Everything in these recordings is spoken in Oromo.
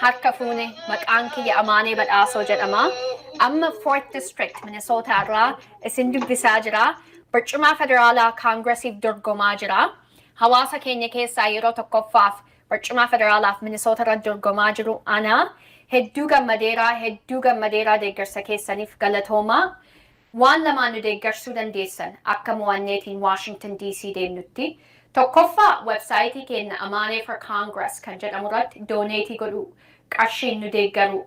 Harka fuune maqaan kiyya Amaanee Badhaasoo jedhama. Amma 4th District Minnesota irraa isin dubbisaa jira. Barcuma Federaalaa Kaangiresiif dorgomaa jira. Hawaasa keenya keessaa yeroo tokkoffaaf barcuma Federaalaaf Minnesota irra dorgomaa jiru ana. Hedduu gammadeeraa deeggarsa keessaniif galatooma. Waan lamaan nu deeggarsuu dandeessan akka mo'anneetiin Washington DC deemnutti. Tokkoffaa websaayitii keenya Amaanee for Congress kan jedhamu irratti dooneetii godhu qarshiin nu deeggaru.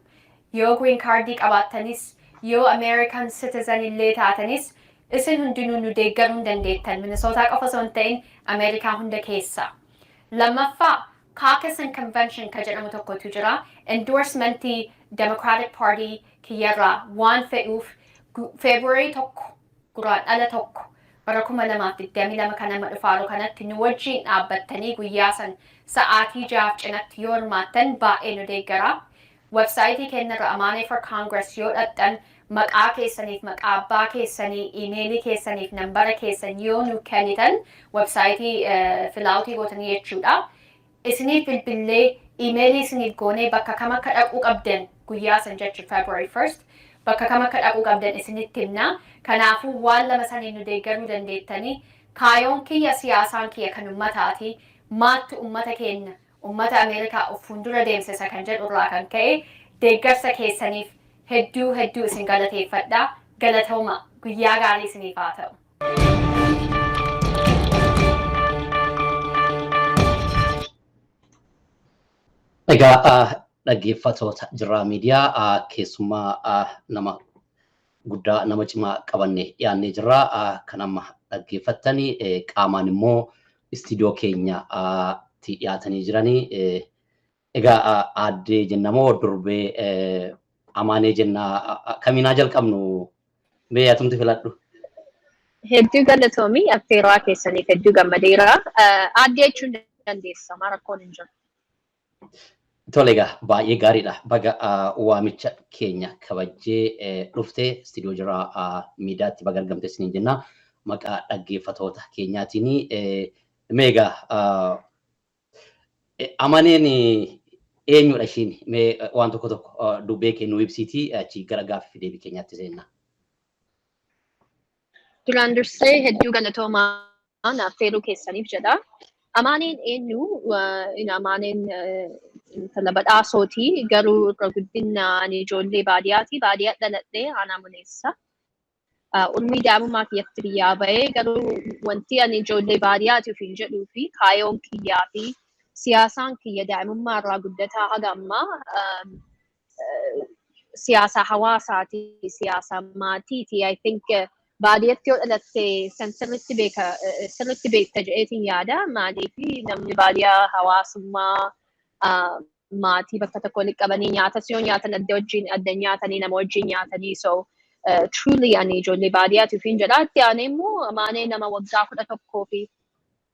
Yoo green cardii qabaattanis, yoo American citizen illee taatanis, isin hundinuu nu deeggaruu dandeettan. Minnesota qofa osoo hin ta'in Ameerikaa hunda keessa. Lammaffaa caucus and convention kan jedhamu tokkotu jira. Endorsementii Democratic Party kiyyarraa waan fe'uuf February tokko guraandhala tokko. bara 2022 kana dhufaaru kanatti nu wajjin dhaabbattanii guyyaa san sa'aatii 6 cinatti yoo hirmaattan baay'ee nu deeggara. Websaayitii keenyarra Amaanee for Congress yoo dhaqxan maqaa keessaniif maqaa abbaa keessanii iimeelii keessaniif nambara keessan yoo nu kennitan websaayitii filaawutii gootanii jechuudha. Isiniif bilbillee iimeelii isiniif goonee bakka kam akka dhaquu qabdan guyyaa san jechuun February 1st bakka kam akka dhaquu qabdan isinitti himna. Kanaafuu waan lama saniin nu deeggaruu dandeettanii kaayoon kiyya siyaasaan kiyya kan ummataati maattu ummata keenya ummata Ameerikaa of fuuldura deemsisa kan jedhu irraa kan ka'e deeggarsa keessaniif hedduu isin galateeffadha. Galatooma guyyaa gaarii isiniif haa ta'u. Egaa dhaggeeffattoota Jirraa miidiyaa keessumaa nama guddaa nama cimaa qabanne dhiyaannee jirra. Kan amma dhaggeeffattanii qaamaan immoo istiidiyoo keenyatti dhiyaatanii jiranii. Egaa aaddee jenna moo durbee Amaanee jennaa kamiinaa jalqabnu mee atumti filadhu? Hedduu galatoomii affeerraa keessaniif hedduu gammadeera. Aaddee jechuun dandeessa rakkoon hin jiru. Tole egaa baay'ee gaariidha. Baga waamicha keenya kabajjee dhuftee istiidiyoo Jirraa miidiyaatti baga argamte isiniin jenna. Maqaa dhaggeeffattoota keenyaatiin mee egaa Amaaneen eenyudha ishiin? Mee waan tokko dubbee kennuu ibsiitii achi gara gaaffii deebii keenyaatti seenna. Duraan dursee hedduu galatoomaa affeeruu keessaniif jedha. Amaaneen eenyu? Amaaneen intala badhaasooti. Garuu irra guddina ani ijoollee baadiyyaati. Baadiyyaa dhaladhee aanaa muneessa. Ulmii daa'imummaa kiyyatti biyyaa bahee garuu wanti ani ijoollee baadiyyaatiif hin jedhuu fi kaayoon kiyyaa fi siyaasaan kiyya daa'imummaa irraa guddataa haga ammaa siyaasa hawaasaati, siyaasa maatiiti. I think baadiyyaatti yoo dhalatte san sirriitti beekta jedheetiin yaada. Maaliif namni baadiyyaa hawaasummaa maatii bakka tokko walitti qabanii nyaatas yoo nyaatan adda nyaatanii nama wajjin nyaatanii so truly ani ijoollee baadiyyaatiif hin jedha. Itti aanee immoo Amaanee nama waggaa 11 fi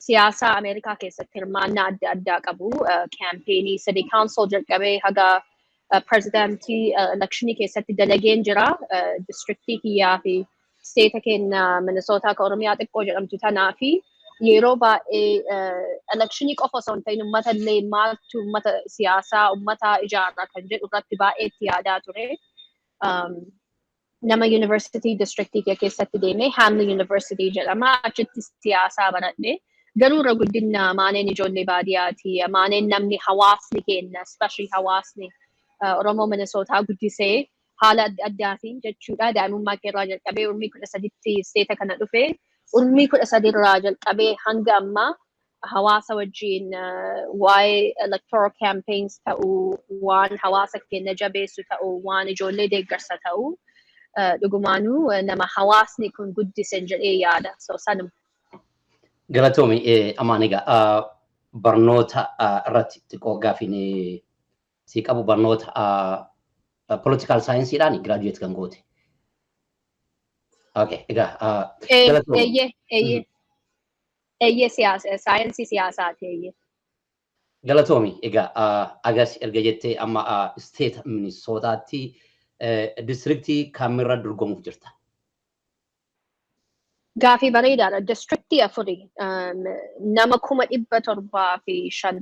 siyaasa Ameerikaa keessatti hirmaannaa adda addaa qabu. Kaampeenii City Council jalqabee haga Presidentii elekshinii keessatti dalageen jira. Distriktii kiyyaa fi steeta keenya Minnesota ka Oromiyaa xiqqoo jedhamtu tanaa fi yeroo baay'ee elekshinii qofa osoo hin ta'in uummata illee maaltu uummata siyaasaa uummata ijaarraa kan jedhu irratti baay'ee itti yaadaa ture. Nama University Districtii keessatti deemee Hamlin University jedhama. Achitti siyaasaa baradhe. Garuu irra guddina Amaaneen ijoollee baadiyyaati. Amaaneen namni hawaasni keenya, especially hawaasni Oromoo Minnesota guddisee haala adda addaatiin jechuudha. Daa'imummaa keerraa jalqabee umrii 13tti steeta kana dhufe. Umrii 13 irraa jalqabee hanga ammaa hawaasa wajjin waa'ee electoral campaigns ta'uu, waan hawaasa keenya jabeessu ta'uu, waan ijoollee deeggarsa ta'uu. dhugumaanuu nama hawaasni kun guddisan jedhee yaada. So sanuma. Galatoomi Amaanee egaa barnoota irratti xiqqoo gaafiin si qabu barnoota political science-dhaan graduate kan goote. Okay, egaa galatoomi. Eeyyee siyaasa, saayinsii siyaasaati eeyyee. Galatoomi egaa agas erga jettee amma state Minnesotaatti districtii kamirra dorgomuuf jirta? Gaafii bareedaadha. Districtii afurii nama 750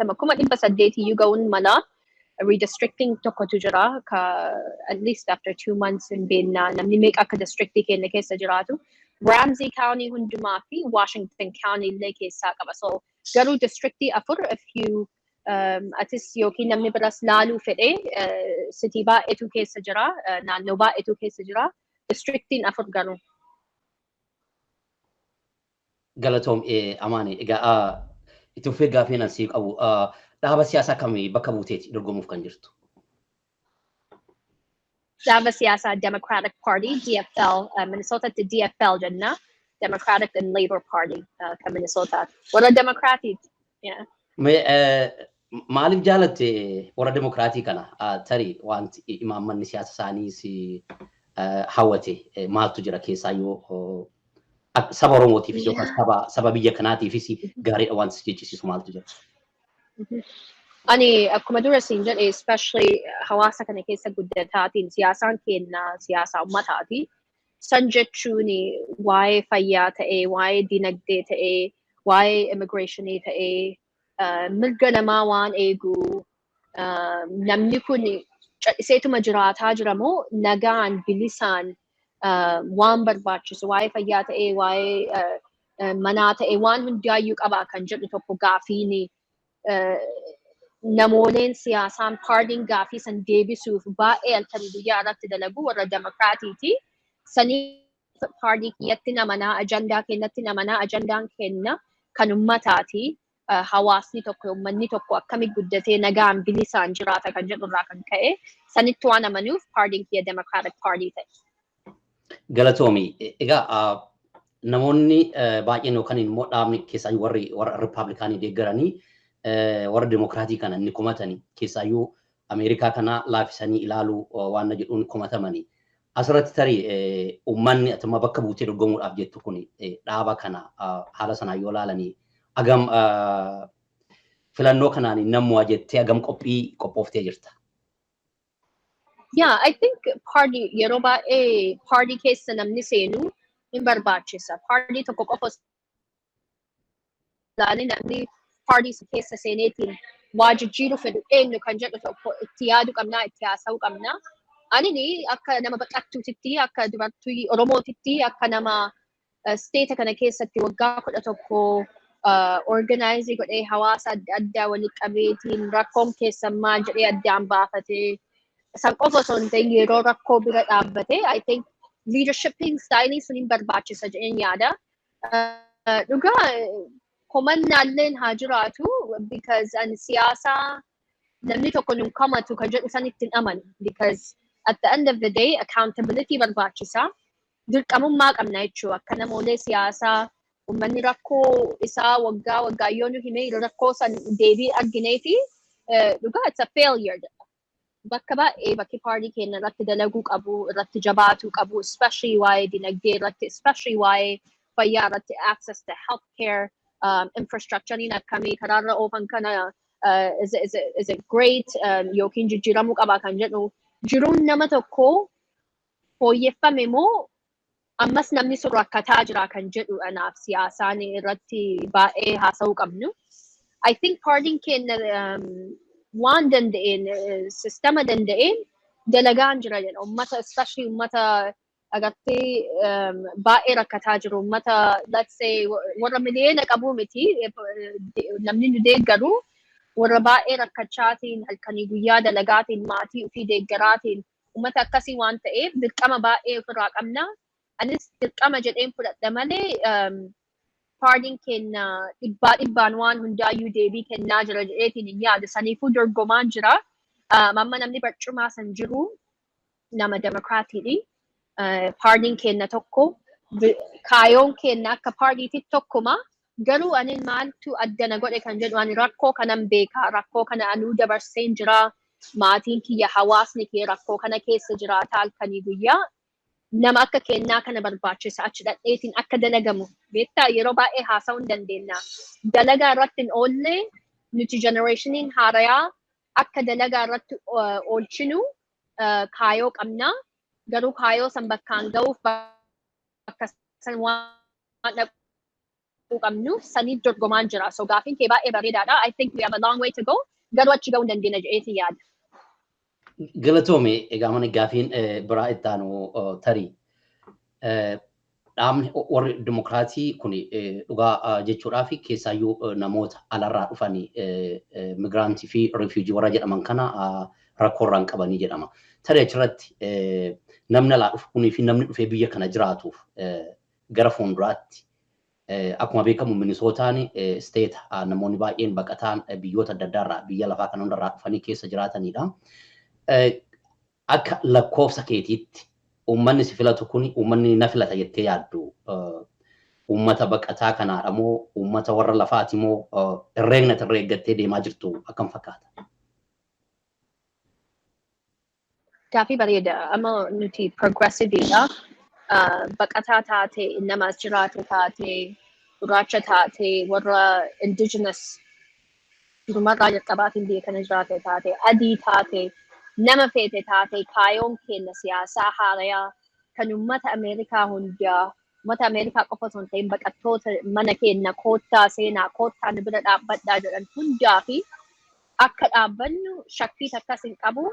800 ga'uun mala redistricting tokkotu jira at least after 2 months in beennaa namni meeqa akka districtii keenya keessa jiraatu. Ramsey County hundumaa fi Washington County illee keessaa qaba. So garuu districtii afur if you atis yookiin namni biras laaluu fedhee city baay'eetu keessa jira, naannoo baay'eetu keessa jira. Districtiin afur garuu. Galatoom Amaanee egaa itti fufee gaafii nan siif qabu dhaaba siyaasaa kamii bakka buuteeti dorgomuuf kan jirtu? Dhaaba siyaasaa Democratic Party DFL Minnesota to DFL jenna Democratic and Labour Party kan Minnesota warra Democratic. Maaliif jaalatte warra Democratic kana tarii wanti imaammanni siyaasa isaanii si hawwate maaltu jira keessaa yoo saba Oromootiifis yookaan saba biyya kanaatiifis gaariidha wanti jechisiisu maaltu jira? Ani akkuma dura siin jedhe especially hawaasa kana keessa guddataatiin siyaasaan keenya siyaasa uummataati. San jechuun waa'ee fayyaa ta'ee, waa'ee dinagdee ta'ee, waa'ee immigrationii ta'ee, mirga namaa waan eegu namni kun cal'iseetuma jiraataa jira moo nagaan bilisaan waan barbaachisu waa'ee fayyaa ta'ee waa'ee manaa ta'ee waan hundaayyuu qabaa kan jedhu tokko gaafiin namooleen siyaasaan paartiin gaafii san deebisuuf baay'ee halkanii guyyaa irratti dalagu warra Demokiraatiiti. Sanii paartii kiyyatti namanaa ajandaa kennatti namanaa ajandaan kenna kan ummataati. Hawaasni tokko uummanni tokko akkamitti guddatee nagaan bilisaan jiraata kan jedhu irraa kan ka'e sanitti waan amanuuf paartiin kiyya Democratic Party ta'e. Galatoomi egaa namoonni baay'een yookaan immoo dhaabni keessaayyuu warra Rippaabilikaanii deeggaranii warra Demokiraatii kana inni kumatanii keessaayyuu Ameerikaa kana laafisanii ilaaluu waan jedhuun kumatamanii. Asirratti tarii uummanni atuma bakka buutee dorgomuudhaaf jettu kun dhaaba kana haala sanaan yoo ilaalanii agam filannoo kanaan namuu jettee agam qophooftee jirta? Yeah, I think party yeroo baay'ee party keessa namni seenu hin barbaachisa. Party tokko qofa ilaalee namni party keessa seeneetiin waa jijjiiruu fedhu eenyu kan jedhu tokko itti yaaduu qabnaa, itti haasa'uu qabnaa. Ani akka nama baqattuutitti, akka dubartii Oromootitti, akka nama state kana keessatti waggaa 11 organize godhee hawaasa adda addaa walitti qabeetiin rakkoon keessan maal jedhee addaan baafatee san qofa osoo hin ta'in yeroo rakkoo bira dhaabbatee I think leadershiping style sun hin barbaachisa jedheen yaada. Dhugaa komannaalleen haa jiraatu because ani siyaasaa namni tokko nun komatu kan jedhu sanitti hin amanu because at the end of the day accountability barbaachisa. Dirqamummaa qabna jechuudha akka namoolee siyaasaa uummanni rakkoo isaa waggaa yoo nu hime rakkoo san deebii argineeti dhugaa it's a failure. Bakka baay'ee bakki paartii keenya irratti dalaguu qabu, irratti jabaatuu qabu, especially waa'ee dinagdee irratti, especially waa'ee fayyaa irratti access to healthcare, infrastructurein akkamii karaarra oofan kana is a great yookiin jijjiiramuu qabaa kan jedhu jiruun nama tokko fooyyeffame moo ammas namni sun rakkataa jira kan jedhu anaaf siyaasaan irratti baay'ee haasa'uu qabnu. I think paartiin keenya waan danda'een sistema danda'een dalagaan jira jedha ummata especially ummata agartee baay'ee rakkataa jiru ummata let's say warra miliyoona qabu miti namni nu deeggaru warra baay'ee rakkachaatiin halkanii guyyaa dalagaatiin maatii ofii deeggaraatiin ummata akkasii waan ta'eef dirqama baay'ee ofirraa qabna. Anis dirqama jedheen fudhadha malee paartiin keenya dhibbaan waan hundaayyuu deebii kennaa jira jedheetiin hin yaada. Saniifuu dorgomaan jira. Amma namni barcumaa san jiru nama Democraatiidhi. Paartiin keenya tokko kaayoon keenya akka paartiitti tokkuma. Garuu ani maaltu addana godhe kan jedhu ani rakkoo kanan beekaa rakkoo kana anuu dabarseen jira maatiin kiyya hawaasni kee rakkoo kana keessa jiraata halkanii guyyaa nama akka kennaa kana barbaachisa achi dhadheetiin akka dalagamu beektaa yeroo baay'ee haasa'uu hin dandeenya. Dalagaa irratti hin oolle nuti generationiin haarayaa akka dalagaa irratti oolchinu kaayoo qabna. Garuu kaayoo san bakkaan ga'uuf bakka san waan qabnu saniif dorgomaan jira. So gaafiin kee baay'ee bareedaadha. I think we have a long way to go. Garuu achi ga'uu hin dandeenya jedheetii yaada. Galatoome egaa mana gaafiin biraa itti aanu tarii. Dhaabni warri dimokiraatii kun dhugaa jechuudhaaf keessaayyuu namoota alarraa dhufanii migraantii fi rifiijii warra jedhaman kana rakkoorraan qabanii jedhama. Tarii achirratti namni alaa dhufu kunii fi namni dhufee biyya kana jiraatuuf gara fuulduraatti akkuma beekamu Minisootaan isteeta namoonni baay'een baqataan biyyoota adda addaarraa biyya lafaa kana hundarraa dhufanii keessa jiraatanidha. Akka lakkoofsa keetiitti uummanni si filatu kun uummanni na filata jettee yaaddu uummata baqataa kanaadha moo uummata warra lafaati moo herreegna herreeggattee deemaa jirtu akkam fakkaata? Gaafii bareeda amma nuti progressiveedha. Baqataa taate nama as jiraate taate gurraacha taate warra indigenous durumarraa jalqabaatiin biyya kana jiraate taate adii taate nama feete taate kaayoon keenya siyaasaa haarayaa kan uummata Ameerikaa hundaa uummata Ameerikaa qofa osoo hin ta'in baqattoota mana keenya koottaa seenaa koottaa nu bira dhaabbadhaa jedhan hundaa fi akka dhaabbannu shakkii takkas hin qabu.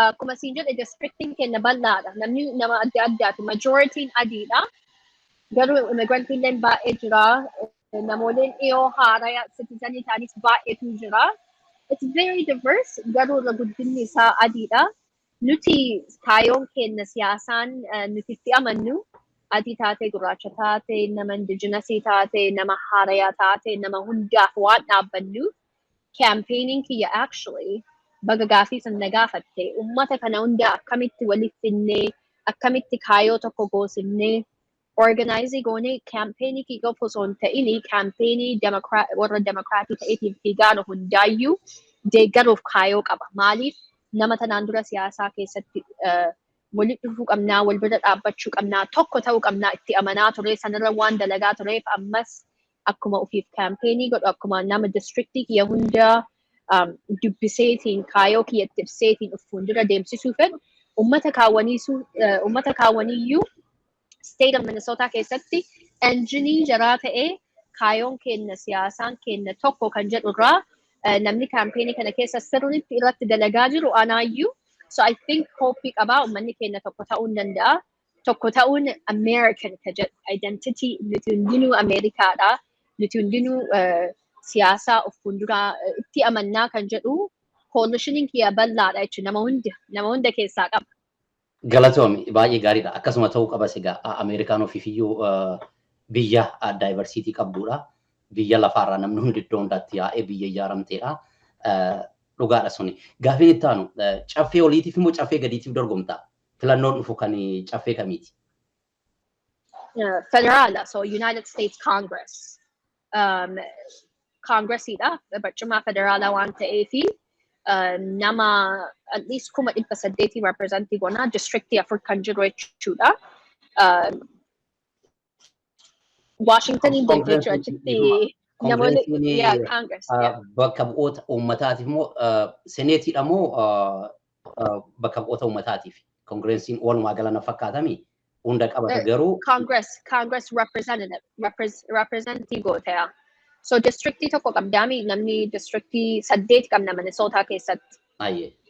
Akkuma siin jedhe districtiin keenya bal'aadha. Namni nama adda addaati. Majoritiin adiidha. Garuu immigrantilleen baay'ee jira. Namoonni dhiyoo haaraa citizanii ta'anis baay'eetu jira. It's very diverse. Garuu irra guddinni isaa adiidha. Nuti kaayoon keenya siyaasaan nuti itti amannu adii taate gurraacha taate nama indigenasii taate nama haarayaa taate nama hundaaf waan dhaabbannu campaigning kiyya actually baga gaafii san na gaafatte uummata kana hundaa akkamitti walitti finnee akkamitti kaayoo tokko goosifnee organizing goonee campaigning kiyya osoo hin ta'in campaigning warra demokraatii ta'eetiif fiigaanu hundaayyuu deeggaruuf kaayoo qaba. Maaliif nama tanaan dura siyaasaa keessatti walitti dhufuu qabnaa, wal bira dhaabbachuu qabnaa, tokko ta'uu qabnaa itti amanaa ture sanarra waan dalagaa tureef ammas akkuma ofiif campaigning godhu akkuma nama districtii kiyya hundaa dubbiseetiin kaayoo kiyyatti ibseetiin of fuuldura deemsisuu fedhu uummata kaawwaniyyuu state of Minnesota keessatti enjinii jaraa ta'ee kaayoon keenya siyaasaan keenya tokko kan jedhu irraa namni campaigning kana keessa sirriitti irratti dalagaa jiru anaayyuu. So I think hope qabaa uummanni keenya tokko ta'uu danda'a. Tokko ta'uun American ka jedhu identity nuti hundinuu Ameerikaadha. Nuti hundinuu siyaasaa of fuulduraa itti amannaa kan jedhu coalitioning kiyya bal'aadha jechuudha nama hunda keessaa qaba. Galatoomi baay'ee gaariidha. Akkasuma ta'uu qabas egaa Ameerikaan ofiifiyyuu biyya diversity qabdudha. Biyya lafaarraa namni hundi iddoo hundaatti yaa'ee biyya ijaaramteedha. Dhugaadha suni. Gaafiin itti aanu caffee oliitiif immoo caffee gadiitiif dorgomtaa? Filannoon dhufu kan caffee kamiiti? Federaala, so United States Congress. Congressiidha. Barcuma federaalaa waan ta'eefi nama at least 800 representii goonaa districtii 4 kan jiru jechuudha. Washingtoniin deemtee achitti namoonni Congress. Bakka bu'oota uummataatiif moo seneetiidha moo bakka bu'oota uummataatiif? Kongireesiin walumaa galana fakkaatamii hunda qabata garuu. Congress representii goote'a. So districtii tokko qabdaami namni districtii 8 qabna Minnesota keessatti.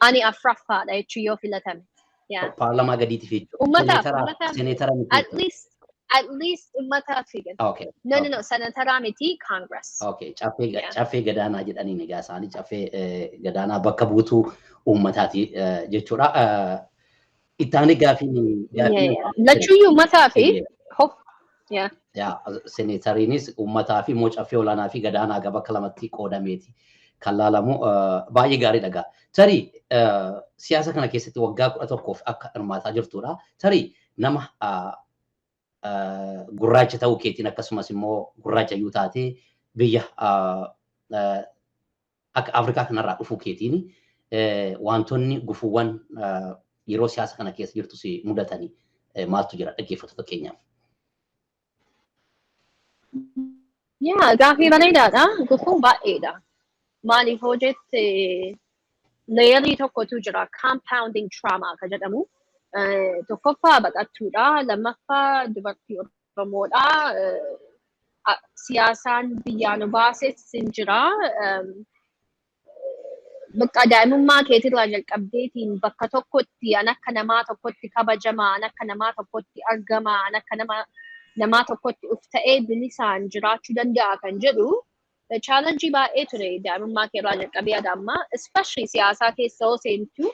Ani afraffaadha jechuu yoo filatame. Paarlamaa gadiitiif jechuudha. Ummataaf. At least ummataaf fiigan. Okay. No, senataraa miti Congress. Okay, caffee gadaanaa jedhaniin egaa isaanii caffee gadaanaa bakka buutuu uummataati jechuudha. Ittaani gaafiin. Lachuuyyuu ummataa fi senetariinis uummataa fi immoo caffee olaanaa fi gadaanaa bakka lamatti qoodameeti kan laalamu baay'ee gaariidha gaa. Tarii siyaasa kana keessatti waggaa 11 akka hirmaataa jirtudha. Tarii nama gurraacha ta'uu keetiin akkasumas immoo gurraacha iyyuu taatee biyya akka Afrikaa kanarraa dhufuu keetiin wantoonni gufuuwwan yeroo siyaasa kana keessa jirtu si mudatanii maaltu jira dhaggeeffattoota keenyaaf? Yaa gaaffii bareedaadha. Gufuun baay'eedha. Maaliif hoo jette leeyarii tokkotu jira compounding trauma kan jedhamu. Tokkoffaa baqattuudha. Lammaffaa dubartii Oromoodha. Siyaasaan biyyaa nu baases hin jira. Bakka daa'imummaa keetirraa jalqabdeetiin bakka tokkotti an akka namaa tokkotti kabajamaa, an akka namaa tokkotti argamaa, an akka namaa tokkotti uf ta'ee bilisaan jiraachuu danda'a kan jedhu challenge baay'ee ture daa'imummaa keerraa jalqabee adamma especially siyaasaa keessa yoo seentu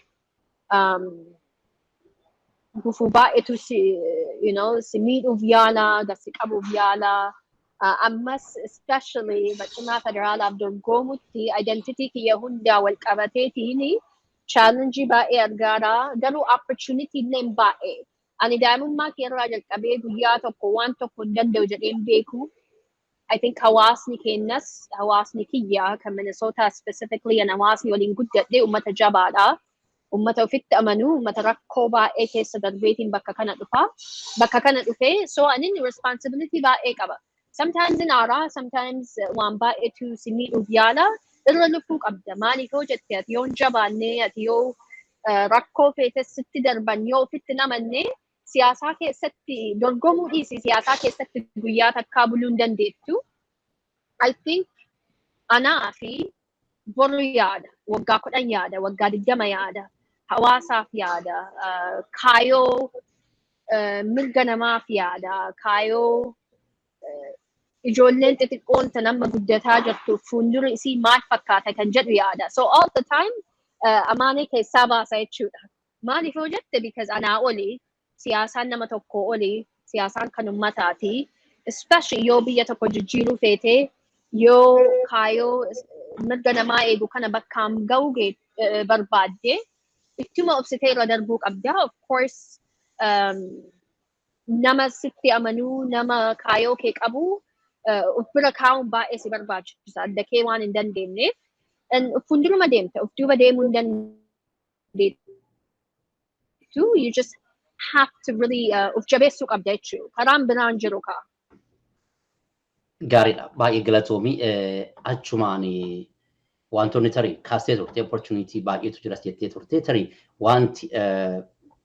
gufuu baay'eetu si miidhuuf yaala, gasi qabuuf yaala. Ammas especially barcuma federaalaaf dorgomutti identity kiyya hundaa wal qabateetiin challenge baay'ee argaara. Garuu opportunity illee baay'ee. Ani daa'imummaa keerraa jalqabee guyyaa tokko waan tokko hin danda'u jedheen beeku. I think hawaasni keenyas hawaasni kiyya kan Minnesota specifically an hawaasni waliin guddadhe uummata jabaadha. Uummata ofitti amanu, uummata rakkoo baay'ee keessa darbeetiin bakka kana dhufa. Bakka kana dhufee so anin responsibility baay'ee qaba. Sometimes in aara, sometimes waan baay'eetu si miidhuuf yaala irra lufuu qabda. Maaliif yoo jette ati yoo hin jabaanne ati yoo rakkoo feetes sitti darban yoo ofitti namanne siyaasaa keessatti dorgomuu dhiisi siyaasaa keessatti guyyaa takkaa buluu hin dandeettu. I think anaa fi boru yaada, waggaa 10 yaada, waggaa 20 yaada, hawaasaaf yaada, kaayoo mirga namaaf yaada, kaayoo ijoolleen xixiqqoon tan amma guddataa jirtu fuuldura isii maal fakkaata kan jedhu yaada. So all the time amaanee keessaa baasa jechuudha. Maaliif yoo jette because anaa oli siyaasaan nama tokko oli siyaasaan kan ummataati. Especially yoo biyya tokko jijjiiruu feetee yoo kaayoo mirga namaa eegu kana bakkaan ga'uu barbaadde ittuma obsitee irra darbuu qabda. Of course nama sitti amanuu nama kaayoo kee qabu of bira kaa'uun baay'ee si barbaachisa. Adda kee waan hin dandeenyeef fuulduruma deemta of duuba deemuu hin dandeettu. You just have to really of jabeessuu qabda jechuudha. Karaan biraan jiru kaa. Gaariidha. Baay'ee galatoomii achumaan wantoonni tarii kaastee turte opportunity baay'eetu jiras jettee turte tarii wanti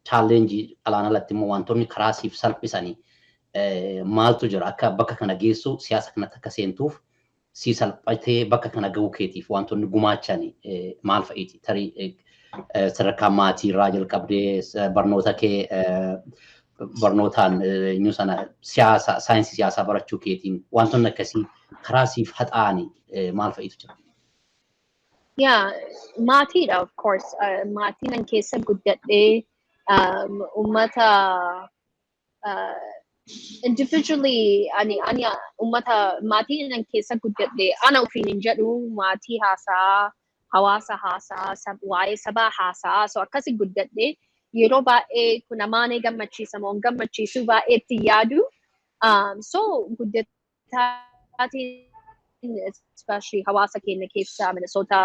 challenge alaan alatti immoo wantoonni karaa siif salphisanii maaltu jira akka bakka kana geessu siyaasa kanatti akka seentuuf si salphatee bakka kana ga'uu keetiif wantoonni gumaachanii maal fa'iiti tarii sadarkaa maatii irraa jalqabdee barnoota kee barnootaan eenyu sana saayinsii siyaasaa barachuu keetiin wantoonni akkasii karaa siif haxaa'anii maal fa'iitu jira? Yeah, maatiidha of course. Maatiin an keessa guddadhee ummata individually ani ummata maatiin an keessa guddadhee ana ofiin hin jedhu maatii haasaa hawaasa haasaa waa'ee sabaa haasaa so akkasi guddadhee yeroo baay'ee kun amaanee gammachiisa moo gammachiisuu baay'eetti yaadu so guddataatiin especially hawaasa keenya keessa Minnesota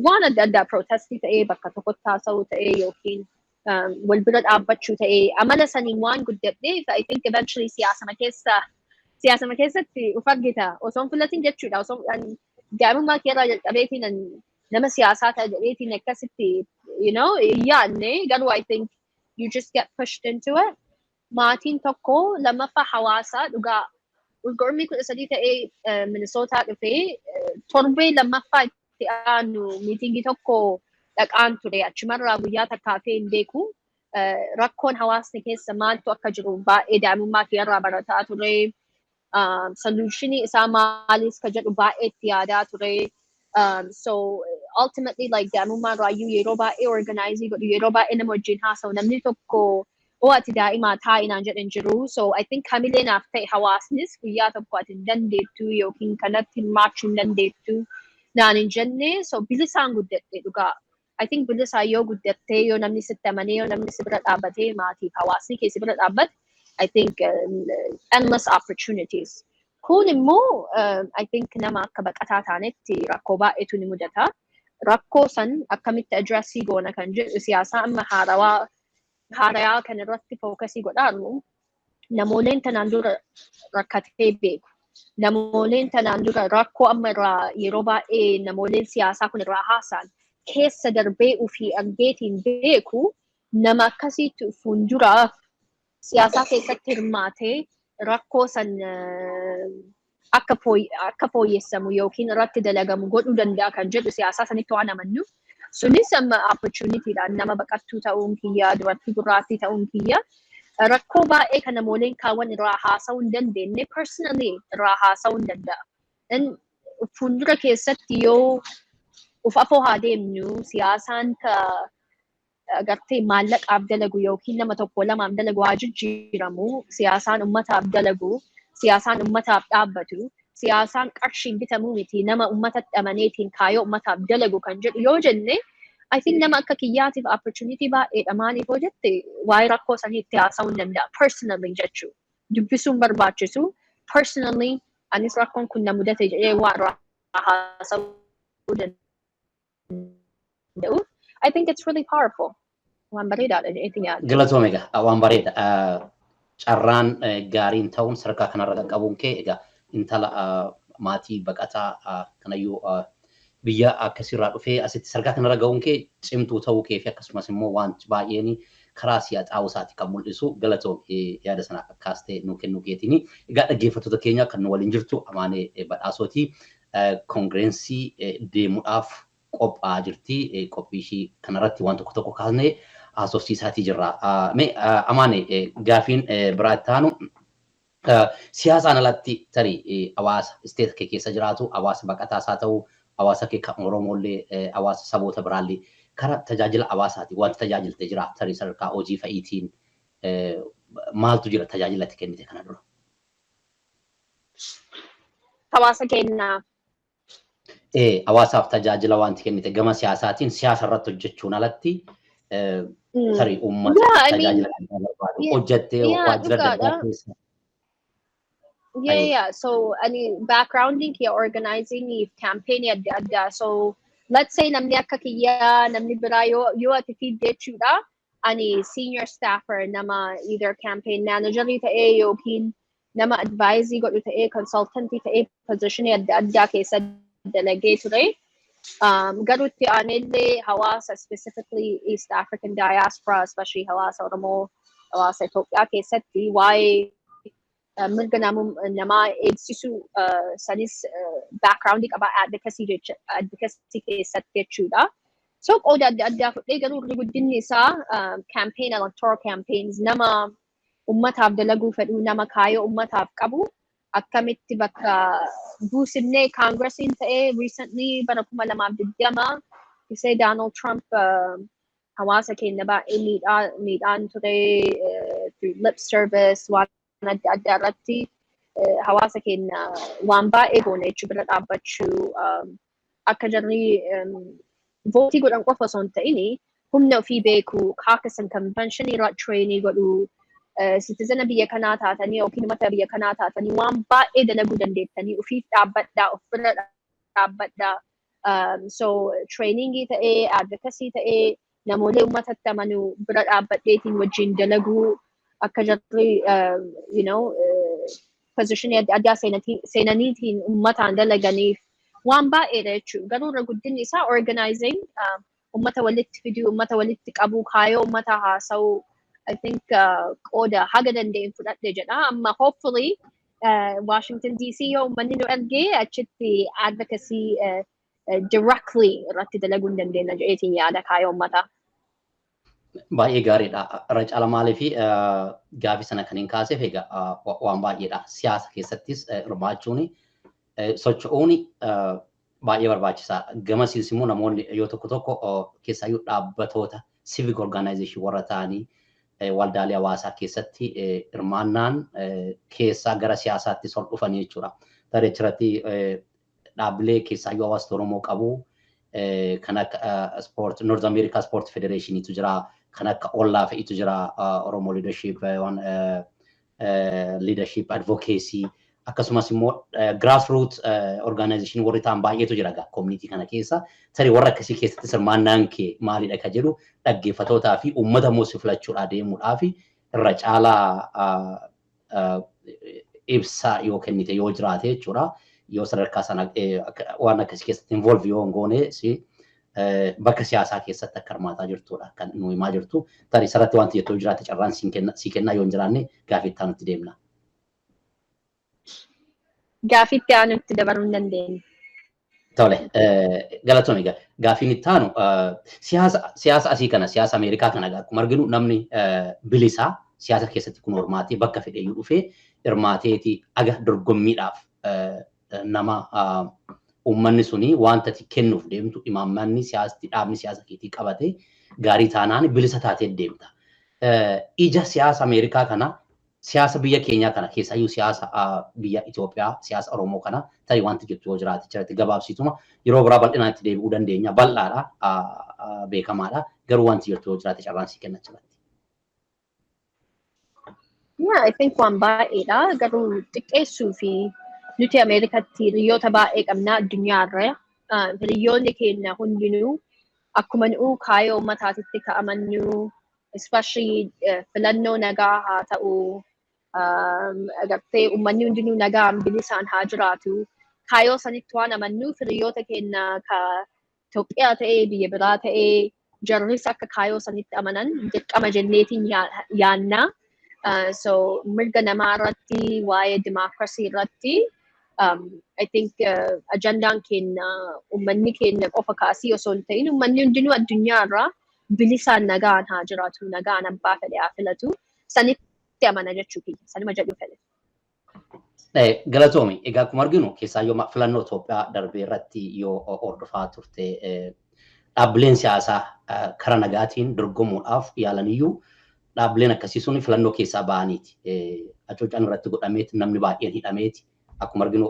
waan adda addaa protestii ta'ee bakka tokkotti haasa'uu ta'ee yookiin wal bira dhaabbachuu ta'ee amala saniin waan guddadheef I think eventually siyaasama keessatti uf argita osoo hin filatin jechuudha osoo daa'imummaa keerraa jalqabeetiin nama siyaasaa ta'a jedheetiin akkasitti yaadne garuu I think you just get pushed into it. Maatiin tokko lammaffaa hawaasaa dhugaa Urgormii 13 ta'ee Minnesota dhufee torbee lammaffaa itti aanu miitingii tokko dhaqaan ture achumarraa guyyaa takkaafee hin beeku rakkoon hawaasni keessa maaltu akka jiru baay'ee daa'imummaa keerraa barataa ture solutionii isaa maalis ka jedhu baay'ee itti yaadaa ture so ultimately like daa'imummaa raayyuu yeroo baay'ee organizing godhu yeroo baay'ee nama wajjin haasa'u namni tokko ati daa'imaa taa'inaan jedhan jiru. So I think kamilee naaf ta'e hawaasnis guyyaa tokko ati hin dandeettu yookiin kanatti hirmaachuu hin dandeettu naan hin jenne. So bilisaan guddadhe dhugaa. I think bilisaan yoo guddattee yoo namni sitti amanee yoo namni si bira dhaabbatee maatiif hawaasni kee si bira dhaabbate I think endless opportunities. Kun immoo I think nama akka baqataa taanetti rakkoo baay'eetu ni mudata. Rakkoo san akkamitti addressii goona kan jedhu siyaasaa amma haarayaa kan irratti fookasii godhaarru namooleen tanaan dura rakkatee beeku. Namooleen tanaan dura rakkoo amma irraa yeroo baay'ee namooleen siyaasaa kun irraa haasaan keessa darbee ofii argeetiin beeku nama akkasiitti fuulduraaf siyaasaa keessatti hirmaatee rakkoo san akka fooyyessamu yookiin irratti dalagamu godhuu danda'a kan jedhu siyaasaa sanitti waan amannu. Sunis amma opportunityidhaan nama baqattuu ta'uun kiyya, dubartii gurraattii ta'uun kiyya. Rakkoo baay'ee kan namooleen kaawwan irraa haasa'uu hin dandeenye personally irraa haasa'uu hin danda'a. Fuuldura keessatti yoo uf afoo haa deemnu siyaasaan agartee maallaqaaf dalagu yookiin nama tokko lamaaf dalagu haa jijjiiramu. Siyaasaan ummataaf dalagu, siyaasaan ummataaf dhaabbatu, siyaasaan qarshiin bitamuu miti nama ummatatti amaneetiin kaayoo ummataaf dalagu kan jedhu yoo jenne I think nama akka kiyyaatiif opportunity baay'eedha. Maaliif yoo jette waa'ee rakkoo sanii itti haasa'uu hin danda'a. Personally jechuu dubbisuun barbaachisu. Personally anis rakkoon kun na mudate jedhee waan irraa haasa'uu danda'u. I think it's really powerful. Waan bareedaadha jedheetiin yaada. Galatoome egaa waan bareeda. Carraan gaariin ta'uun sadarkaa kanarra qaqqabuun kee egaa intala maatii baqataa kanayyuu biyya akkasirraa dhufee asitti sadarkaa kanarra ga'uun kee cimtuu ta'uu kee fi akkasumas immoo wanti baay'een karaa xaa'uu isaati kan mul'isu. Galatoome yaada sana akkas ta'e nuu kennuu keetiin. Egaa dhaggeeffattoota keenya kan nu waliin jirtu Amaanee Badhaasooti. Koongirensii deemuudhaaf qophaa'aa jirti. Qophii ishii kanarratti waan tokko kaasnee haasofsiisaatii jirra. Amaanee gaafiin biraa itti aanu siyaasaan alatti tarii hawaasa isteeta kee keessa jiraatu hawaasa baqataas haa ta'u hawaasa kee kan Oromoollee hawaasa saboota biraallee karaa tajaajila hawaasaati wanti tajaajilte jira tarii sadarkaa hojii fa'iitiin maaltu jira tajaajila itti kennite kana dura? Hawaasa kennaa. Hawaasaaf tajaajila wanti kennite gama siyaasaatiin siyaasa irratti hojjechuun alatti tarii uummata tajaajila kan barbaadu hojjettee waajjira adda addaa keessa. Yeah. So, backgrounding here, organizing campaign adda addaa. So, let's say namni akka kiyya, namni biraa yoo ati fiiddee jechuudha. Ani senior staffer nama either campaign manager ta'ee yookiin nama advisee godhu ta'ee consultantii ta'ee positionii adda addaa keessa dalagee ture. Garuutti aanellee hawaasa specifically East African diaspora, especially hawaasa Oromoo, hawaasa Itoophiyaa keessatti waa'ee mirga namaa eegsisuu sanis backgroundii qaba advocacy keessatti jechuudha. So qooda adda addaa fudhee garuu irri guddinni isaa campaign electoral campaigns nama ummataaf dalaguu fedhu nama kaayoo ummataaf qabu akkamitti bakka buusinnee kaangiresiin ta'ee recently bara 2020 isee Donald Trump hawaasa keenya baay'ee miidhaan ture through lip service waan adda addaa irratti hawaasa keenya waan baay'ee goone jechuu bira dhaabbachuu akka jarri vootii godhan qofa osoo hin ta'in humna ofii beeku caucus and convention irra training godhu citizen biyya kanaa taatanii yookiin uummata biyya kanaa taatanii waan baay'ee dalaguu dandeettanii ofiif dhaabbadhaa of bira dhaabbadhaa. So trainingii ta'ee advocacy ta'ee namoolee uummatatti amanu bira dhaabbadheetiin wajjin dalaguu akka jarri positionii adda addaa seenaniitiin uummataan dalaganiif waan baay'eedha jechuudha. Garuu irra guddinni isaa organizing uummata walitti fiduu, uummata walitti qabuu, kaayoo uummata haasa'uu I think qooda haga danda'een fudhadhe jedha. Amma hopefully Washington DC yoo uummanni nu argee achitti advocacy directly irratti dalaguu hin dandeenya jedheetiin yaada kaayoo uummataa. Baay'ee gaariidha. Irra caala maaliif gaaffii sana kan hin kaaseef egaa waan baay'eedha. Siyaasa keessattis hirmaachuun socho'uun baay'ee barbaachisaa. Gamasiis immoo namoonni yoo tokko keessaayyuu dhaabbatoota civic organization warra ta'anii waldaalee hawaasaa keessatti hirmaannaan keessaa gara siyaasaatti sol dhufanii jechuudha. Tarii achirratti dhaabbilee keessaayyuu hawaasa Oromoo qabu kan akka sport North America Sport Federationitu jira, kan akka Ollaa fa'itu jira, Oromo Leadership Advocacy akkasumas immoo grassroots organization warri ta'an baay'eetu jira community kana keessa. Tarii warra akkasii keessatti hirmaannaan kee maalidha ka jedhu dhaggeeffatootaa fi uummata immoo si filachuudhaa deemuudhaaf irra caalaa ibsa yoo kennite yoo jiraate jechuudha. Yoo sadarkaa sana waan akkasii keessatti involve yoo hin goone bakka siyaasaa keessatti akka hirmaataa jirtudha kan nu himaa jirtu. Tarii sarratti wanti jettoo jiraate carraan si kennaa yoo hin jiraanne gaaffii itti aanutti deemna. Gaaffii itti aanutti dabaluu hin dandeenye. Tole, galatoon egaa gaaffiin itti aanu siyaasa asii kana siyaasa Ameerikaa kana akkuma arginu namni bilisaa siyaasa keessatti kun hormaatee bakka fedheeyyuu dhufee hirmaateeti aga dorgommiidhaaf nama uummanni suni wanta ati kennuuf deemtu imaammanni dhaabni siyaasa keetii qabate gaarii taanaan bilisa taatee deemta. Ija siyaasa Ameerikaa kana siyaasa biyya keenyaa kana keessaayyuu siyaasa biyya Itoophiyaa siyaasa Oromoo kana tarii wanti jettu yoo jiraate jirti gabaabsituma yeroo biraa bal'inaan itti deebi'uu dandeenya bal'aadha beekamaadha garuu wanti jettu yoo jiraate carraan si kenna jirti. Yeah, I think waan baay'eedha garuu xiqqeessuu fi nuti Ameerikatti hiriyoota baay'ee qabna addunyaarra. Hiriyoonni keenya hundinuu akkuma nu'uu kaayoo uummataatitti ka'amannu especially filannoo nagaa haa ta'u agartee uummanni hundinuu nagaan bilisaan haa jiraatu. Kaayoo sanitti waan amannuuf hiriyoota keenya ka Itoophiyaa ta'ee biyya biraa ta'ee jarris akka kaayoo sanitti amanan dirqama jenneetiin yaanna. So mirga namaa irratti waa'ee democracy irratti I think ajandaan keenya uummanni keenya qofa kaasii osoo hin ta'in uummanni hundinuu addunyaarraa bilisaan nagaan haa jiraatu nagaan abbaa fedhe haa filatu sanitti amana jechuu kiyya sanuma jedhu fedhe. Galatoomi egaa akkuma arginu keessaayyuu filannoo Itoophiyaa darbee irratti yoo hordofaa turte dhaabbileen siyaasaa karaa nagaatiin dorgomuudhaaf yaalaniyyuu dhaabbileen akkasii sun filannoo keessaa ba'aniiti. Hacuuccaan irratti godhameeti namni baay'een hidhameeti. Akkuma arginu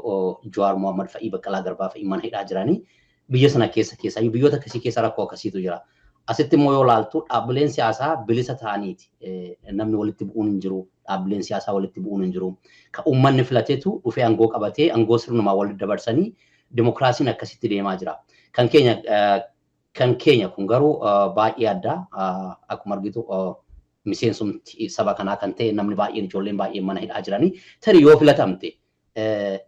Jawaar Mohaammed fa'ii Baqqalaa Garbaa fa'ii mana hidhaa jiranii biyya sana keessaayyuu biyyoota akkasii keessa rakkoo akkasiitu jira. Asitti immoo yoo ilaaltu dhaabbileen siyaasaa bilisa ta'aniiti. Namni walitti bu'uun hin jiru. Dhaabbileen siyaasaa walitti bu'uun hin jiru. Kan uummanni filateetu dhufee aangoo qabatee aangoo sirnumaa walitti dabarsanii dimokiraasiin akkasitti deemaa jira. Kan keenya kun garuu baay'ee adda akkuma argitu miseensumti saba kanaa kan ta'e namni baay'een ijoolleen baay'een mana hidhaa jiranii tarii yoo filatamte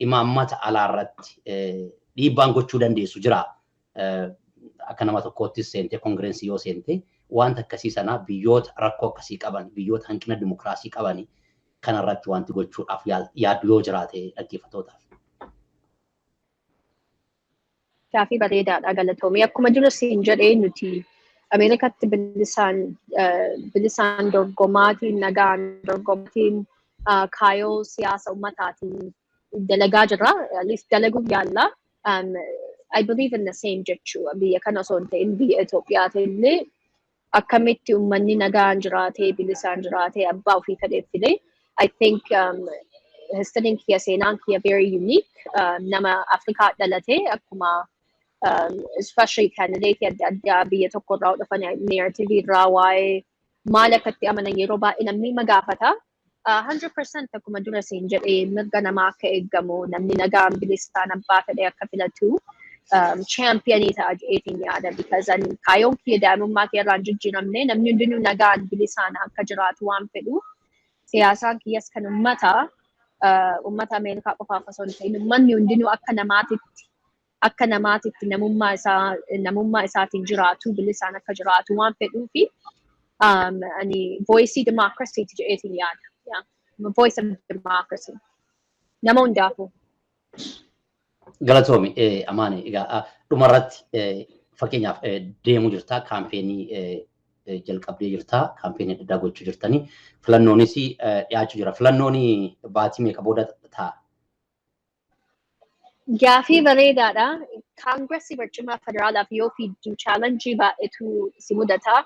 imaammata alaarratti dhiibbaan gochuu dandeessu jira. Akka nama tokkottis seentee kongireensii yoo seente wanta akkasii sana biyyoota rakkoo akkasii qaban biyyoota hanqina dimokiraasii qabanii kanarratti wanti gochuudhaaf yaaddu yoo jiraate dhaggeeffatootaaf. Gaaffii bareedaadha galatoomii akkuma dura siin jedhee nuti Ameerikatti bilisaan dorgomaatiin nagaan dorgomaatiin kaayoo siyaasa ummataatiin dalagaa jirra. At least dalaguuf yaalla. I believe in the same jechuu biyya kana osoo hin ta'in biyya Itoophiyaati illee akkamitti uummanni nagaan jiraatee bilisaan jiraatee abbaa ofii fedheef filee. I think historiin kiyya seenaan kiyya very unique. Nama Afrikaa dhalatee akkuma especially candidate adda addaa biyya tokko irraa dhufan narrative irraa waa'ee maal akkatti amanan yeroo baay'ee namni magaafata. 100% akkuma dura siin jedhee mirga namaa akka eeggamu namni nagaan bilisaan abbaa fedhee akka filatu championii ta'a jedheetiin yaada because kaayoon kiyya daa'imummaa kee irraan jijjiiramne namni hundinuu nagaan bilisaan akka jiraatu waan fedhu siyaasaan kiyyas kan uummata Ameerikaa qofaaf osoo hin ta'in uummanni hundinuu akka namaatitti namummaa isaatiin jiraatu bilisaan akka jiraatu waan fedhuu fi voice democracy jedheetiin yaada. Yeah, voice of democracy. Nama hundaafu. Galatoomi Amaanee egaa dhumarratti fakkeenyaaf deemuu jirta kaampeenii jalqabdee jirta kaampeenii adda addaa gochuu jirtanii filannoonis dhiyaachuu jira filannoon baatii meeqa booda ta'a? Gaaffii bareedaadha. Kaangiressii barcuma federaalaaf yoo fiiddu chaalenjii baay'eetu si mudata.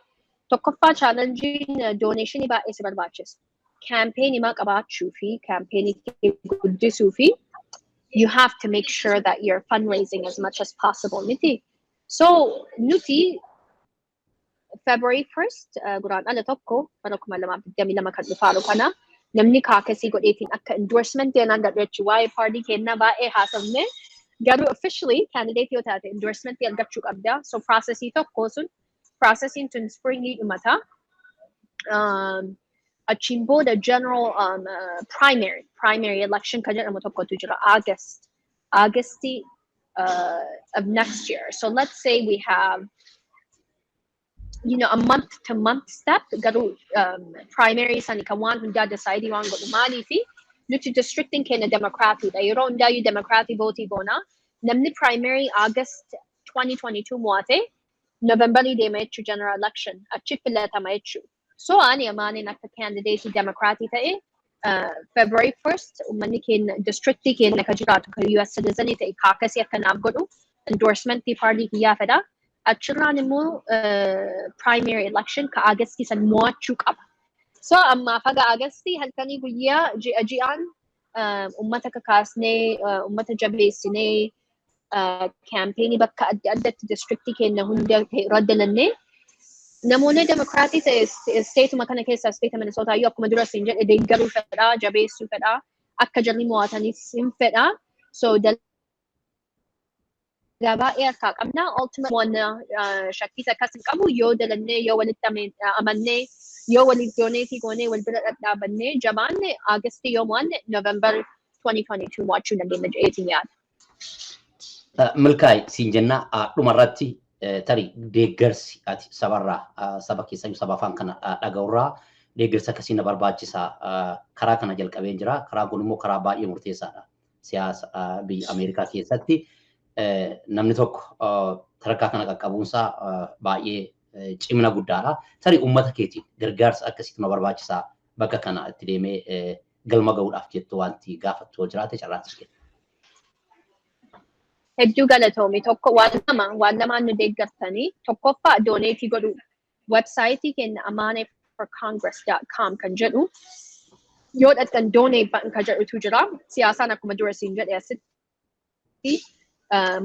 Tokkoffaa challenging donationii baay'ee si barbaachisa. Campaign maa qabaachuu fi campaign guddisuu fi you have to make sure that you're fundraising as much as possible. So nuti February 1st guraan ala tokko bara 2022 kan dhufaaru kana namni kaakasii godheetiin akka endorsement yookaan gadheechu waa'ee party kennaa baay'ee haasofne garuu officially candidate yoo taate endorsement argachuu qabda. So processii tokko sun processing tun springii dhumata. Achiin booda general primary election kan jedhamu tokkotu jira August of next year. So let's say we have a month to month step. Garu primary sani kan waan hunda decide waan godhu maali fi nuti districting kenna democratic da yeroo hunda yu democratic vote bona namni primary August 2022 moate November deema jechu general election achi filatama jechu. So ani Amaanee akka candidate democratic ta'e February 1st ummanni kenna districtii kenna ka jiraatu ka US citizen ta'e kaakasii akka naaf godhu endorsement party kiyyaa fedha. Achirraan immoo primary election ka Augustii san mo'achuu qaba. So amma faga Augustii halkanii guyyaa ji'aan ummata kakaasnee ummata jabeessinee campaigni bakka adda addatti districtii kenna hunda raddanannee namoonni democratic stateuma kana keessa state Minnesota yoo akkuma dura siin jedhe deeggaruu fedha jabeessuu fedha akka jarri mo'atanis hin fedha. So baay'ee harkaa qabna ultimate one shakkiis akkas hin qabu yoo dalannee yoo walitti amannee yoo walitti donate goonee wal bira dhadhaabannee jabaanne Augustii yoo mo'anne November 2022 mo'achuu dandeenya jedheetiin yaada. Milkaa'e siin jenna dhumarratti tarii deeggarsi ati sabarraa saba keessayyuu saba afaan kana dhaga'urraa deeggarsa akkasii na barbaachisa karaa kana jalqabeen jira. Karaa kun immoo karaa baay'ee murteessaadha siyaasa biyya Ameerikaa keessatti. Namni tokko sadarkaa kana qaqqabuunsaa baay'ee cimina guddaadha. Tarii uummata keetiin gargaarsa akkasiitu na barbaachisaa bakka kana itti deemee galma ga'uudhaaf jettu wanti gaafattu jiraate carraattis kenna. Hedduu galatoomi tokko waan lamaan nu deeggartanii tokkoffaa doneetii godhu websaayitii kenna amaaneeforcongress.com kan jedhu yoo dhaqxan donate button kan jedhutu jira. Siyaasaan akkuma dura siin jedhe asitti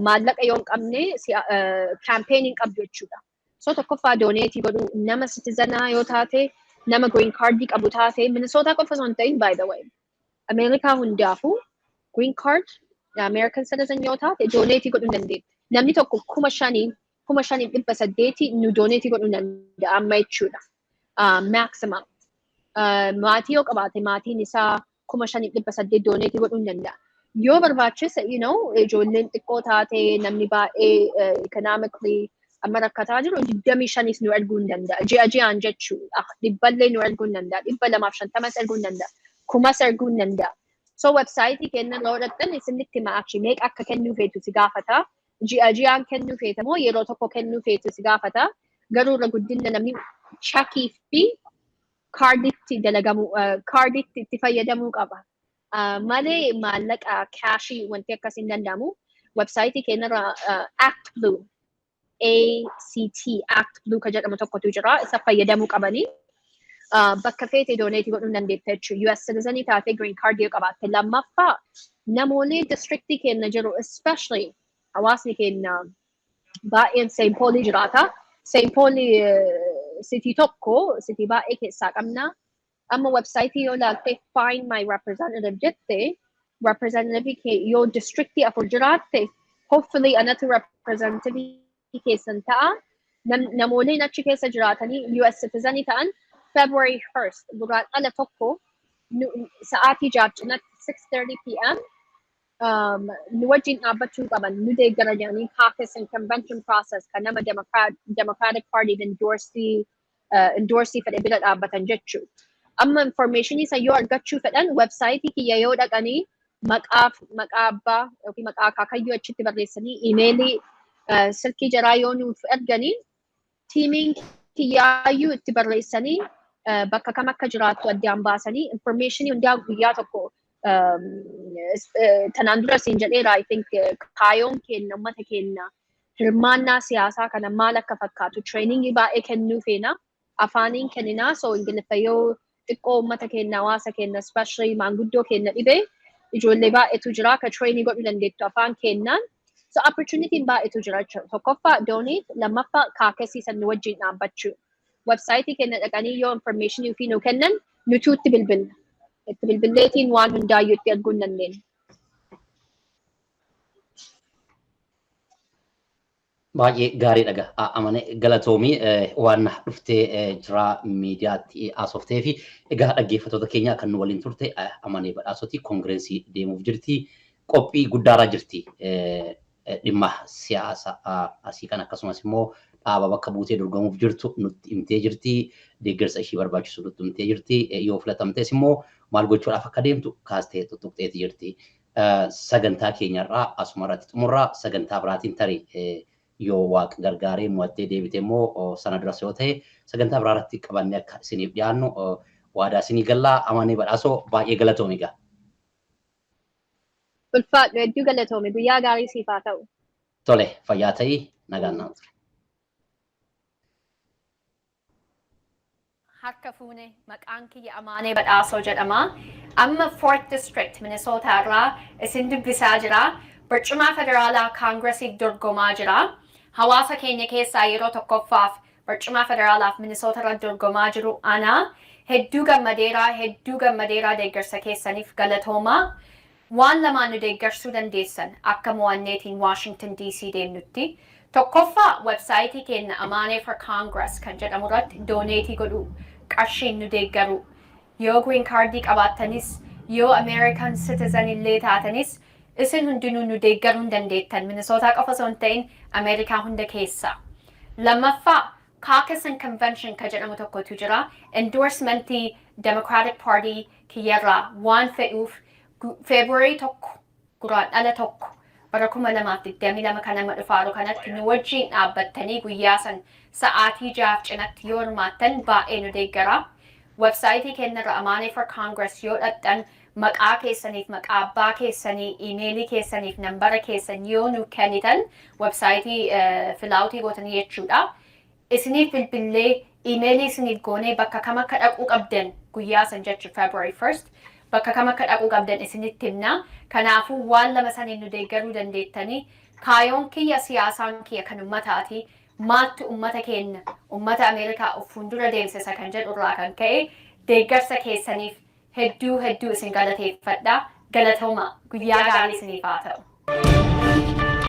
maallaqa yoo hin qabne campaigning qabdu jechuudha. So tokkoffaa doneetii godhu nama citizenaa yoo taate nama green card qabu taate Minnesota qofa osoo hin ta'in by the way Ameerikaa hundaafuu green card American citizen yoo taate doneetii godhuu dandeenya. Namni tokko 5,800 nu doneetii godhuu danda'a amma jechuudha. Maximum. Maatii yoo qabaate maatiin isaa 5,800 doneetii godhuu danda'a. Yoo barbaachise ijoolleen xiqqoo taate namni baay'ee economically amma rakkataa jiru 25 nu erguu danda'a. Ji'aan jechuudha. Dhibballee nu erguu danda'a. 250 erguu danda'a. 1,000 erguu danda'a. So website kenna loodhatan isinitti maachi meeqa akka kennuu feetu si gaafata. Ji'aan kennuu feeta moo yeroo tokko kennuu feetu si gaafata. Garuu irra guddinna namni checkii fi kaarditti itti fayyadamuu qaba. Malee maallaqa kaashii wanti akkasii hin danda'amu. Website kennarra Act Blue Act Blue kan jedhamu tokkotu jira. Isa fayyadamuu qabanii. Bakka feete doneetii godhuu dandeetta jechuudha. US citizenii taatee green card yoo qabaatte. Lammaffaa namoonni districtii kenna jiru especially hawaasni kenna baay'een St. Paulii jiraata. St. Paulii city tokko city baay'ee keessaa qabna. Amma websaayitii yoo ilaalte find my representative jette representative yoo districtii afur jiraatte hopefully anatu representative keessan ta'a. Namoonni achi keessa jiraatanii US citizenii ta'an February 1st, duraan ala tokko sa'aatii jaarcinatti 6:30 p.m. Nu wajjin dhaabbachuu qaban nu deeggara jedhanii caucus and convention process kan nama Democratic Party endorsii fedhe bira dhaabbatan jechuudha. Amma information isa yoo argachuu fedhan websaayitii kiyya yoo dhaqanii maqaa abbaa yookiin maqaa akaakayyuu achitti barreessanii imeelii silkii jaraa yoo nuuf erganii tiimiin kiyyaayyuu itti barreessanii bakka kam akka jiraattu addaan baasanii informationii hundaa guyyaa tokko tanaan dura siin jedheera I think kaayoon kenna uummata kenna hirmaannaa siyaasaa kana maal akka fakkaatu trainingii baay'ee kennuu feena afaaniin kenninaa so ingiliffa yoo xiqqoo uummata keenya hawaasa keenya especially maanguddoo keenya dhibee ijoollee baay'eetu jira ka training godhuu dandeettu afaan kennaan. So opportunity baay'eetu jira jechuudha. Tokkoffaa donate lammaffaa kaakessiisan nu wajjin dhaabbachuu. Websaayitii keenya dhaqanii yoo information ofii nu kennan nutu itti bilbilla. Itti bilbilleetiin waan hundaayyuu itti arguu hin dandeenya. Baay'ee gaariidha. Amaanee galatoomii waan dhuftee jira miidiyaatti haasoftee fi egaa dhaggeeffattoota keenya kan nu waliin turte Amaanee Badhaasooti kongireensii deemuuf jirti. Qophii guddaarra jirti. Dhimma siyaasa asii kan akkasumas immoo dhaaba bakka buutee dorgomuuf jirtu nutti himtee jirti. Deeggarsa ishii barbaachisu nutti himtee jirti. Yoo filatamtes immoo maal gochuudhaaf akka deemtu kaastee tuttuqxeeti jirti. Sagantaa keenyarraa asuma irratti xumurraa sagantaa biraatiin tarii yoo waaqa gargaaree mo'attee deebite immoo sana duras yoo ta'e sagantaa biraa irratti qabannee akka isiniif dhiyaannu waadaa isinii gallaa. Amaanee Badhaasoo baay'ee galatoomi egaa. Ulfaadhu hedduu galatoome guyyaa gaarii siif haa ta'u. Tole fayyaa ta'ii nagaan naa ture. Harka fuune maqaan kiyya Amaanee Badhaasoo jedhama. Amma 4th District Minnesota irraa isin dubbisaa jira. Barcuma federaalaa kaangiresiif dorgomaa jira. Hawaasa keenya keessaa yeroo tokkoffaaf barcuma federaalaaf Minnesota irra dorgomaa jiru ana. Hedduu gammadeeraa deeggarsa keessaniif galatoomaa. Waan lamaan nu deeggarsuu dandeessan akka mo'anneetiin Washington DC deemnutti. Tokkoffaa websaayitii keenya Amaanee for Congress kan jedhamu irratti dooneetii godhu qarshiin nu deeggaru. Yoo green cardii qabaattanis yoo American citizen illee taatanis isin hundinuu nu deeggaruu dandeettan Minnesota qofa osoo hin ta'in Ameerikaa hunda keessa. Lammaffaa caucus and convention kan jedhamu tokkotu jira. Endorsementii Democratic Party kiyyarraa waan fe'uuf February tokko guraandhala tokko bara 2022 kan nama dhufaaru kanatti nu wajjin dhaabbattanii guyyaa san sa'aatii 6 cinatti yoo hirmaattan baay'ee nu deeggara. Websaayitii keenyarra Amaanee for Congress yoo dhaqxan maqaa keessaniif maqaa abbaa keessanii iimeelii keessaniif nambara keessan yoo nu kennitan websaayitii filaawutii gootanii jechuudha. Isiniif bilbillee iimeelii isiniif goonee bakka kam akka dhaquu qabdan guyyaa san jechuudha February 1st bakka kam akka dhaquu qabdan isinitti himna. Kanaafuu waan lama saniin nu deeggaruu dandeettanii kaayoon kiyya siyaasaan kiyya kan ummataati. Maattu ummata keenya ummata Ameerikaa of fuuldura deemsisa kan jedhu irraa kan ka'e deeggarsa keessaniif hedduu isin galateeffadha. Galatooma guyyaa gaarii isiniif haa ta'u.